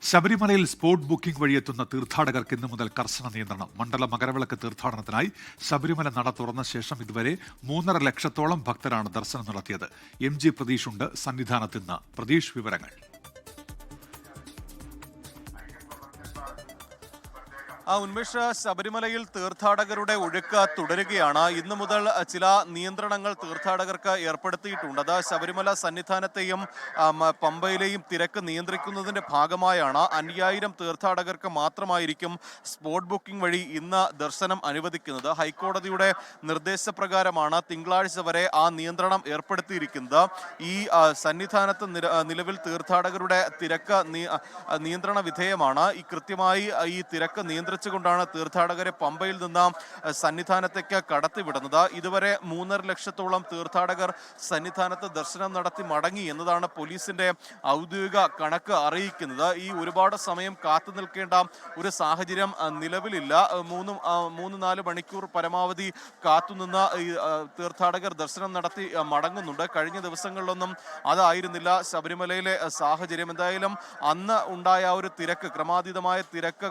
ശബരിമലയിൽ spot booking വഴിയെത്തുന്ന തീർത്ഥാടകർക്ക് ഇന്നു മുതൽ കർശന നിയന്ത്രണം. മണ്ഡല മകരവിളക്ക് തീർത്ഥാടനത്തിനായി ശബരിമല നട തുറന്ന ശേഷം ഇതുവരെ 3.5 ലക്ഷത്തോളം ഭക്തരാണ് ദർശനം നടത്തിയത്. MG പ്രതീഷ് ഉണ്ട് സന്നിധാനത്ത് നിന്ന്. പ്രതീഷ്, വിവരങ്ങൾ. ഉന്മേഷ്, ശബരിമലയിൽ തീർത്ഥാടകരുടെ ഒഴുക്ക് തുടരുകയാണ്. ഇന്നു മുതൽ ചില നിയന്ത്രണങ്ങൾ തീർത്ഥാടകർക്ക് ഏർപ്പെടുത്തിയിട്ടുണ്ട്. അത് ശബരിമല സന്നിധാനത്തെയും പമ്പയിലെയും തിരക്ക് നിയന്ത്രിക്കുന്നതിന്റെ ഭാഗമായാണ്. 5000 തീർത്ഥാടകർക്ക് മാത്രമായിരിക്കും സ്പോട്ട് ബുക്കിംഗ് വഴി ഇന്ന് ദർശനം അനുവദിക്കുന്നത്. ഹൈക്കോടതിയുടെ നിർദ്ദേശപ്രകാരമാണ് തിങ്കളാഴ്ച വരെ ആ നിയന്ത്രണം ഏർപ്പെടുത്തിയിരിക്കുന്നത്. ഈ സന്നിധാനത്ത് നിലവിൽ തീർത്ഥാടകരുടെ തിരക്ക് നിയന്ത്രണ വിധേയമാണ്. കൃത്യമായി ഈ തിരക്ക് കൊണ്ടാണ് തീർത്ഥാടകരെ പമ്പയിൽ നിന്ന് സന്നിധാനത്തേക്ക് കടത്തിവിടുന്നത്. ഇതുവരെ 3.5 ലക്ഷത്തോളം തീർത്ഥാടകർ സന്നിധാനത്ത് ദർശനം നടത്തി മടങ്ങി എന്നതാണ് പോലീസിന്റെ ഔദ്യോഗിക കണക്ക് അറിയിക്കുന്നത്. ഈ ഒരുപാട് സമയം കാത്തു നിൽക്കേണ്ട ഒരു സാഹചര്യം നിലവിലില്ല. 3-4 മണിക്കൂർ പരമാവധി കാത്തുനിന്ന് തീർത്ഥാടകർ ദർശനം നടത്തി മടങ്ങുന്നുണ്ട്. കഴിഞ്ഞ ദിവസങ്ങളിലൊന്നും അതായിരുന്നില്ല ശബരിമലയിലെ സാഹചര്യം. എന്തായാലും അന്ന് ഉണ്ടായ ഒരു തിരക്ക്, ക്രമാതീതമായ തിരക്ക്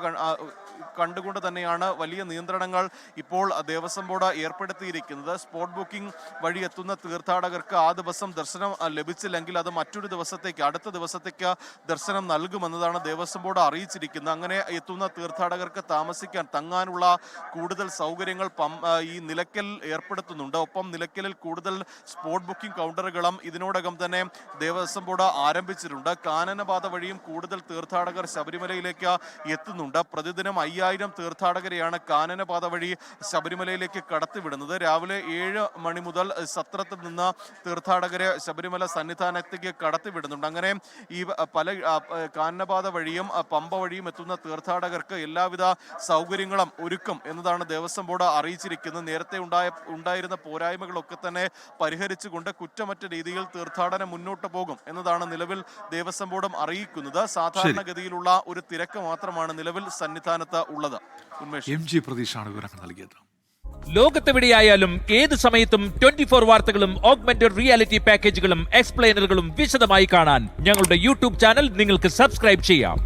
കണ്ടുകൊണ്ട് തന്നെയാണ് വലിയ നിയന്ത്രണങ്ങൾ ഇപ്പോൾ ദേവസ്വം ബോർഡ് ഏർപ്പെടുത്തിയിരിക്കുന്നത്. സ്പോട്ട് ബുക്കിംഗ് വഴി എത്തുന്ന തീർത്ഥാടകർക്ക് ആ ദിവസം ദർശനം ലഭിച്ചില്ലെങ്കിൽ അത് മറ്റൊരു ദിവസത്തേക്ക്, അടുത്ത ദിവസത്തേക്ക് ദർശനം നൽകുമെന്നതാണ് ദേവസ്വം ബോർഡ് അറിയിച്ചിരിക്കുന്നത്. അങ്ങനെ എത്തുന്ന തീർത്ഥാടകർക്ക് താമസിക്കാൻ, തങ്ങാനുള്ള കൂടുതൽ സൗകര്യങ്ങൾ ഈ നിലയ്ക്കൽ ഏർപ്പെടുത്തുന്നുണ്ട്. ഒപ്പം നിലയ്ക്കലിൽ കൂടുതൽ സ്പോട്ട് ബുക്കിംഗ് കൗണ്ടറുകളും ഇതിനോടകം തന്നെ ദേവസ്വം ബോർഡ് ആരംഭിച്ചിട്ടുണ്ട്. കാനനപാത വഴിയും കൂടുതൽ തീർത്ഥാടകർ ശബരിമലയിലേക്ക് എത്തുന്നുണ്ട്. പ്രതിദിനം 5000 തീർത്ഥാടകരെയാണ് കാനനപാത വഴി ശബരിമലയിലേക്ക് കടത്തിവിടുന്നത്. രാവിലെ 7 മണി മുതൽ സത്രത്തിൽ നിന്ന് തീർത്ഥാടകരെ ശബരിമല സന്നിധാനത്തേക്ക് കടത്തിവിടുന്നുണ്ട്. അങ്ങനെ ഈ പല കാനനപാത വഴിയും പമ്പ വഴിയും എത്തുന്ന തീർത്ഥാടകർക്ക് എല്ലാവിധ സൗകര്യങ്ങളും ഒരുക്കും എന്നതാണ് ദേവസ്വം ബോർഡ് അറിയിച്ചിരിക്കുന്നത്. നേരത്തെ ഉണ്ടായിരുന്ന പോരായ്മകളൊക്കെ തന്നെ പരിഹരിച്ചുകൊണ്ട് കുറ്റമറ്റ രീതിയിൽ തീർത്ഥാടനം മുന്നോട്ട് പോകും എന്നതാണ് നിലവിൽ ദേവസ്വം ബോർഡും അറിയിക്കുന്നത്. സാധാരണഗതിയിലുള്ള ഒരു തിരക്ക് മാത്രമാണ് നിലവിൽ സന്നിധാനത്ത് ഉള്ളത്. MG പ്രതീഷാണ് വിവരങ്ങൾ നൽകിയത്. ലോകത്തെവിടെയായാലും ഏത് സമയത്തും 24 വാർത്തകളും ഓഗ്മെന്റഡ് റിയാലിറ്റി പാക്കേജുകളും എക്സ്പ്ലെയിനറുകളും വിശദമായി കാണാൻ ഞങ്ങളുടെ YouTube ചാനൽ നിങ്ങൾക്ക് സബ്സ്ക്രൈബ് ചെയ്യാം.